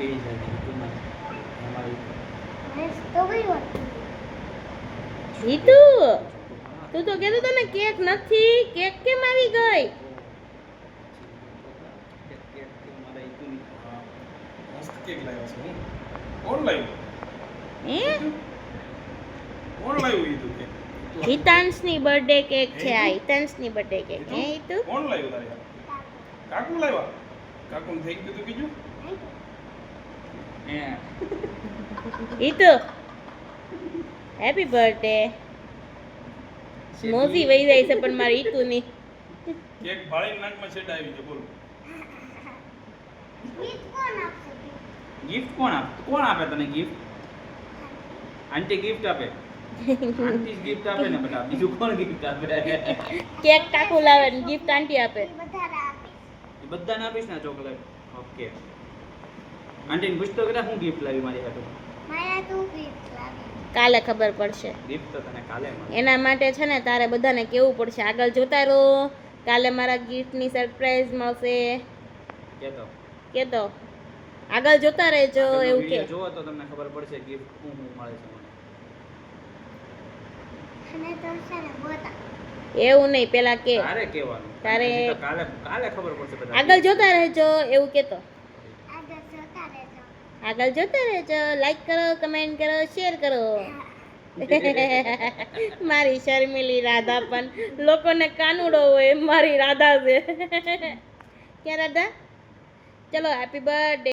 એ જાય તમારે અમારી તો ગઈ વાત જીતુ તું તો કહેતો તને કેક નથી કેક કેમ આવી ગઈ મસ્ત કેક લાવ્યો છે હું કોણ લાવ્યું હે કોણ લાવ્યું ઈતું કેક હિતાંશની બર્થડે કેક છે આ હિતાંશની બર્થડે કેક હે હિતુ કોણ લાવ્યું તારે કાકુ લાવ્યા કાકુ થઈ ગયું તું બીજું હે હિતુ હેપી બર્થડે મોજી વહી જાય છે પણ મારી હિતુની કેક ભાળી નાકમાં છેડા આવી છે બોલો ગીત કોણ આપશે ગિફ્ટ કોણ આપે તને ગિફ્ટ આંટી ગિફ્ટ આપે આંટી ગિફ્ટ આપે ને બેટા બીજું કોણ ગિફ્ટ આપે કેક કાકુ લાવે ને ગિફ્ટ આંટી આપે બધાને આપીશ એ બધાને આપીશ ને ચોકલેટ ઓકે આંટીને પૂછતો કે હું ગિફ્ટ લાવી મારી હાટુ માયા તું ગીત લાવી કાલે ખબર પડશે ગિફ્ટ તો તને કાલે મળે એના માટે છે ને તારે બધાને કેવું પડશે આગળ જોતા રહો કાલે મારા ગિફ્ટની સરપ્રાઈઝ મળશે કેતો કેતો આગળ જોતા રહેજો આગળનો એવું કે વિડીયો જોવો તો તમને ખબર પડશે ગિફ્ટ શું મળે છે મને અને તો છે ને બોતા એવું નહીં પેલા કે તારે કહેવાનું તારે- હજી તો કાલે કાલે ખબર પડશે બધા આગળ જોતા રહેજો એવું કેતો આગળ જોતા રહેજો આગળ જોતા રહેજો લાઈક કરો કમેન્ટ કરો શેર કરો મારી શર્મિલી રાધા પણ લોકોને કાનુડો હોય મારી રાધા છે ક્યાં રાધા ચલો હેપી બર્થડે